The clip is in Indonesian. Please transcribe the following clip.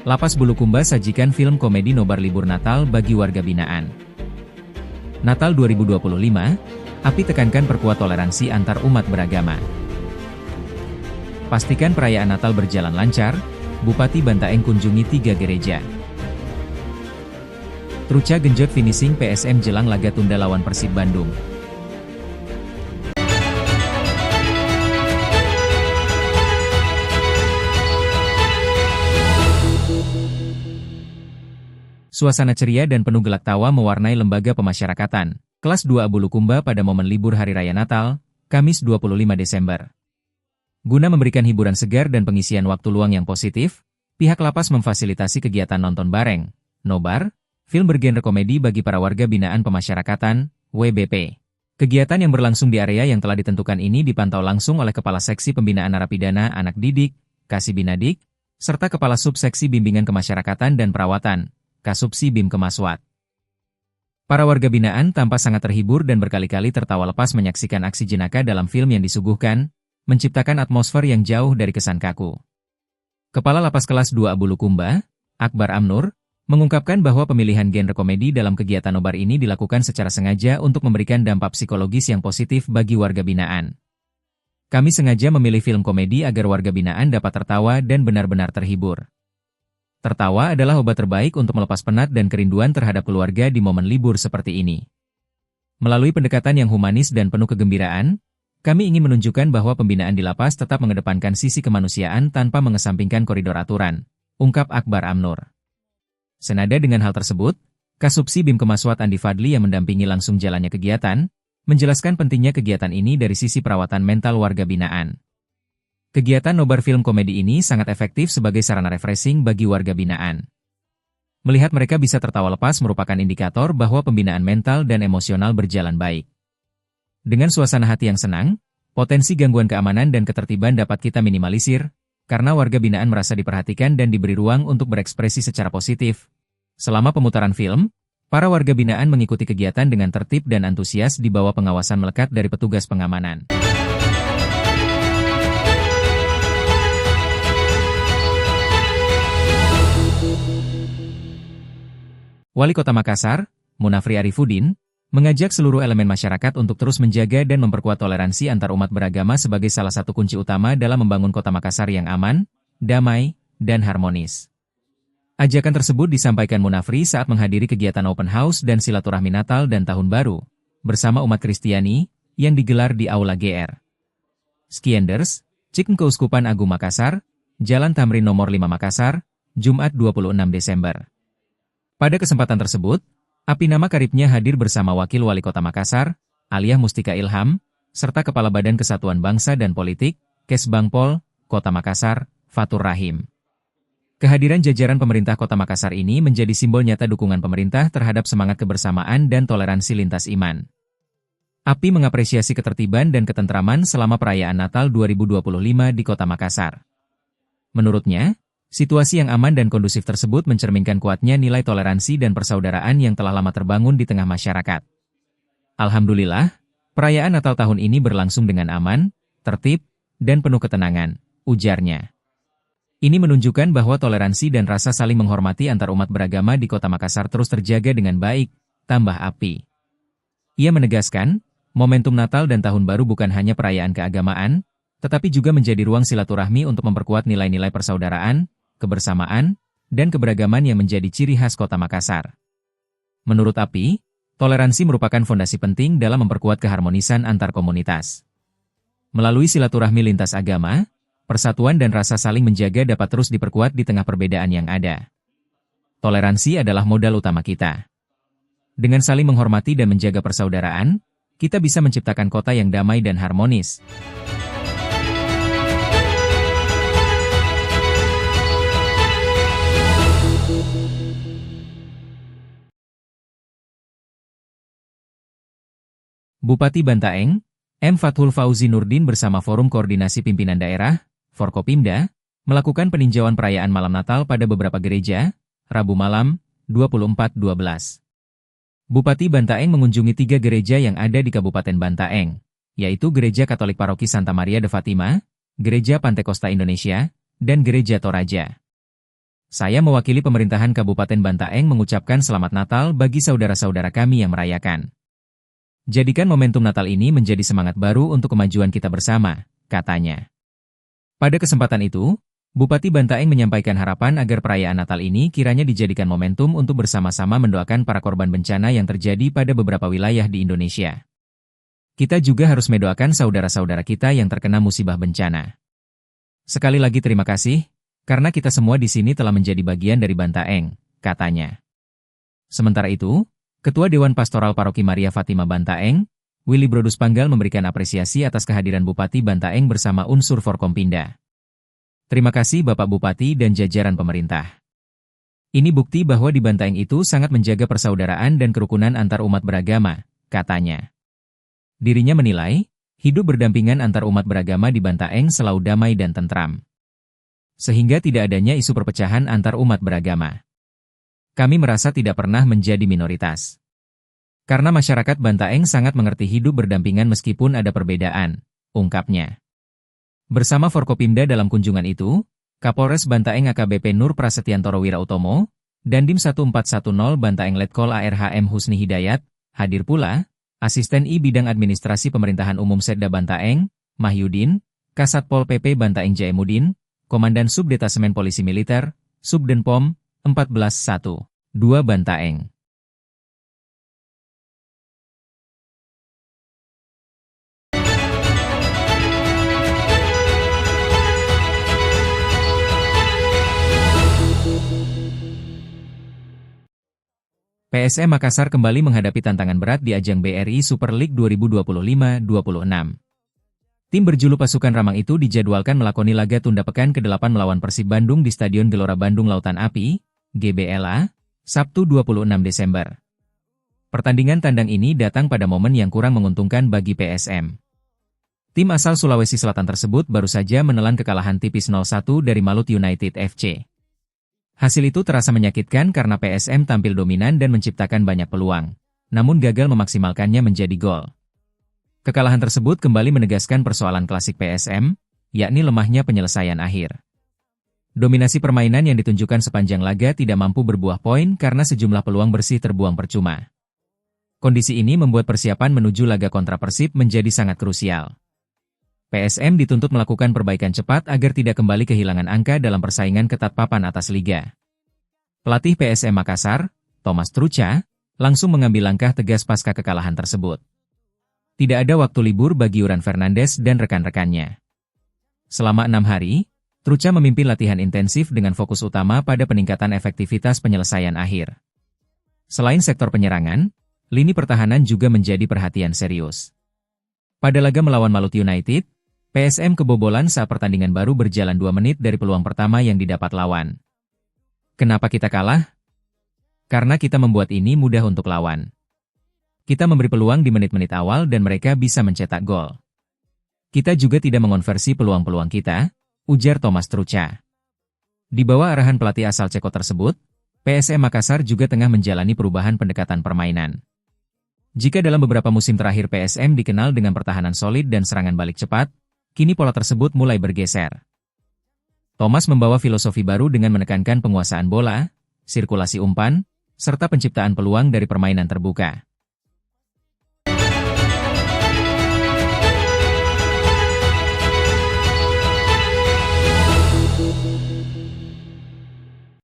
Lapas Bulukumba sajikan film komedi nobar libur Natal bagi warga binaan. Natal 2025, API tekankan perkuat toleransi antar umat beragama. Pastikan perayaan Natal berjalan lancar, Bupati Bantaeng kunjungi 3 gereja. Truca genjot finishing PSM jelang laga tunda lawan Persib Bandung. Suasana ceria dan penuh gelak tawa mewarnai lembaga pemasyarakatan, kelas 2 Bulukumba pada momen libur Hari Raya Natal, Kamis 25 Desember. Guna memberikan hiburan segar dan pengisian waktu luang yang positif, pihak lapas memfasilitasi kegiatan nonton bareng, nobar, film bergenre komedi bagi para warga binaan pemasyarakatan, WBP. Kegiatan yang berlangsung di area yang telah ditentukan ini dipantau langsung oleh Kepala Seksi Pembinaan Narapidana Anak Didik, Kasibinadik, serta Kepala Subseksi Bimbingan Kemasyarakatan dan Perawatan, Kasubsi BIM Kemaswat. Para warga binaan tampak sangat terhibur dan berkali-kali tertawa lepas menyaksikan aksi jenaka dalam film yang disuguhkan, menciptakan atmosfer yang jauh dari kesan kaku. Kepala Lapas Kelas 2 Bulukumba, Akbar Amnur, mengungkapkan bahwa pemilihan genre komedi dalam kegiatan nobar ini dilakukan secara sengaja untuk memberikan dampak psikologis yang positif bagi warga binaan. Kami sengaja memilih film komedi agar warga binaan dapat tertawa dan benar-benar terhibur. Tertawa adalah obat terbaik untuk melepas penat dan kerinduan terhadap keluarga di momen libur seperti ini. Melalui pendekatan yang humanis dan penuh kegembiraan, kami ingin menunjukkan bahwa pembinaan di lapas tetap mengedepankan sisi kemanusiaan tanpa mengesampingkan koridor aturan, ungkap Akbar Amnur. Senada dengan hal tersebut, Kasubsi BIM Kemaswat Andi Fadli yang mendampingi langsung jalannya kegiatan, menjelaskan pentingnya kegiatan ini dari sisi perawatan mental warga binaan. Kegiatan nobar film komedi ini sangat efektif sebagai sarana refreshing bagi warga binaan. Melihat mereka bisa tertawa lepas merupakan indikator bahwa pembinaan mental dan emosional berjalan baik. Dengan suasana hati yang senang, potensi gangguan keamanan dan ketertiban dapat kita minimalisir, karena warga binaan merasa diperhatikan dan diberi ruang untuk berekspresi secara positif. Selama pemutaran film, para warga binaan mengikuti kegiatan dengan tertib dan antusias di bawah pengawasan melekat dari petugas pengamanan. Wali Kota Makassar, Munafri Arifudin, mengajak seluruh elemen masyarakat untuk terus menjaga dan memperkuat toleransi antar umat beragama sebagai salah satu kunci utama dalam membangun Kota Makassar yang aman, damai, dan harmonis. Ajakan tersebut disampaikan Munafri saat menghadiri kegiatan open house dan silaturahmi Natal dan Tahun Baru, bersama umat Kristiani, yang digelar di Aula GR. Skienders, Ciken Keuskupan Agung Makassar, Jalan Tamrin Nomor 5 Makassar, Jumat 26 Desember. Pada kesempatan tersebut, API nama karibnya hadir bersama Wakil Wali Kota Makassar, Aliyah Mustika Ilham, serta Kepala Badan Kesatuan Bangsa dan Politik, Kesbangpol, Kota Makassar, Fatur Rahim. Kehadiran jajaran pemerintah Kota Makassar ini menjadi simbol nyata dukungan pemerintah terhadap semangat kebersamaan dan toleransi lintas iman. API mengapresiasi ketertiban dan ketentraman selama perayaan Natal 2025 di Kota Makassar. Menurutnya, situasi yang aman dan kondusif tersebut mencerminkan kuatnya nilai toleransi dan persaudaraan yang telah lama terbangun di tengah masyarakat. Alhamdulillah, perayaan Natal tahun ini berlangsung dengan aman, tertib, dan penuh ketenangan, ujarnya. Ini menunjukkan bahwa toleransi dan rasa saling menghormati antar umat beragama di Kota Makassar terus terjaga dengan baik, tambah API. Ia menegaskan, momentum Natal dan Tahun Baru bukan hanya perayaan keagamaan, tetapi juga menjadi ruang silaturahmi untuk memperkuat nilai-nilai persaudaraan, kebersamaan, dan keberagaman yang menjadi ciri khas Kota Makassar. Menurut API, toleransi merupakan fondasi penting dalam memperkuat keharmonisan antar komunitas. Melalui silaturahmi lintas agama, persatuan dan rasa saling menjaga dapat terus diperkuat di tengah perbedaan yang ada. Toleransi adalah modal utama kita. Dengan saling menghormati dan menjaga persaudaraan, kita bisa menciptakan kota yang damai dan harmonis. Bupati Bantaeng, M. Fathul Fauzi Nurdin bersama Forum Koordinasi Pimpinan Daerah, Forkopimda, melakukan peninjauan perayaan malam Natal pada beberapa gereja, Rabu malam, 24/12. Bupati Bantaeng mengunjungi 3 gereja yang ada di Kabupaten Bantaeng, yaitu Gereja Katolik Paroki Santa Maria de Fatima, Gereja Pantai Costa Indonesia, dan Gereja Toraja. Saya mewakili pemerintahan Kabupaten Bantaeng mengucapkan selamat Natal bagi saudara-saudara kami yang merayakan. Jadikan momentum Natal ini menjadi semangat baru untuk kemajuan kita bersama, katanya. Pada kesempatan itu, Bupati Bantaeng menyampaikan harapan agar perayaan Natal ini kiranya dijadikan momentum untuk bersama-sama mendoakan para korban bencana yang terjadi pada beberapa wilayah di Indonesia. Kita juga harus mendoakan saudara-saudara kita yang terkena musibah bencana. Sekali lagi terima kasih, karena kita semua di sini telah menjadi bagian dari Bantaeng, katanya. Sementara itu, Ketua Dewan Pastoral Paroki Maria Fatima Bantaeng, Willy Brodus Panggal memberikan apresiasi atas kehadiran Bupati Bantaeng bersama unsur Forkompinda. Terima kasih Bapak Bupati dan jajaran pemerintah. Ini bukti bahwa di Bantaeng itu sangat menjaga persaudaraan dan kerukunan antar umat beragama, katanya. Dirinya menilai, hidup berdampingan antar umat beragama di Bantaeng selalu damai dan tentram. Sehingga tidak adanya isu perpecahan antar umat beragama. Kami merasa tidak pernah menjadi minoritas. Karena masyarakat Bantaeng sangat mengerti hidup berdampingan meskipun ada perbedaan, ungkapnya. Bersama Forkopimda dalam kunjungan itu, Kapolres Bantaeng AKBP Nur Prasetyanto Wirautomo, Dandim 1410 Bantaeng Letkol ARHM Husni Hidayat, hadir pula, Asisten I Bidang Administrasi Pemerintahan Umum Setda Bantaeng, Mahyudin, Kasatpol PP Bantaeng Jaemudin, Komandan Subdetasemen Polisi Militer, Subdenpom, 14.1.2 Bantaeng. PSM Makassar kembali menghadapi tantangan berat di ajang BRI Super League 2025-26. Tim berjuluk pasukan Ramang itu dijadwalkan melakoni laga tunda pekan ke-8 melawan Persib Bandung di Stadion Gelora Bandung Lautan Api, GBLA, Sabtu 26 Desember. Pertandingan tandang ini datang pada momen yang kurang menguntungkan bagi PSM. Tim asal Sulawesi Selatan tersebut baru saja menelan kekalahan tipis 0-1 dari Malut United FC. Hasil itu terasa menyakitkan karena PSM tampil dominan dan menciptakan banyak peluang, namun gagal memaksimalkannya menjadi gol. Kekalahan tersebut kembali menegaskan persoalan klasik PSM, yakni lemahnya penyelesaian akhir. Dominasi permainan yang ditunjukkan sepanjang laga tidak mampu berbuah poin karena sejumlah peluang bersih terbuang percuma. Kondisi ini membuat persiapan menuju laga kontra Persib menjadi sangat krusial. PSM dituntut melakukan perbaikan cepat agar tidak kembali kehilangan angka dalam persaingan ketat papan atas liga. Pelatih PSM Makassar, Thomas Trucha, langsung mengambil langkah tegas pasca kekalahan tersebut. Tidak ada waktu libur bagi Yuran Fernandes dan rekan-rekannya. Selama 6 hari, Trucha memimpin latihan intensif dengan fokus utama pada peningkatan efektivitas penyelesaian akhir. Selain sektor penyerangan, lini pertahanan juga menjadi perhatian serius. Pada laga melawan Malut United, PSM kebobolan saat pertandingan baru berjalan 2 menit dari peluang pertama yang didapat lawan. Kenapa kita kalah? Karena kita membuat ini mudah untuk lawan. Kita memberi peluang di menit-menit awal dan mereka bisa mencetak gol. Kita juga tidak mengonversi peluang-peluang kita, ujar Thomas Trucha. Di bawah arahan pelatih asal Ceko tersebut, PSM Makassar juga tengah menjalani perubahan pendekatan permainan. Jika dalam beberapa musim terakhir PSM dikenal dengan pertahanan solid dan serangan balik cepat, kini pola tersebut mulai bergeser. Thomas membawa filosofi baru dengan menekankan penguasaan bola, sirkulasi umpan, serta penciptaan peluang dari permainan terbuka.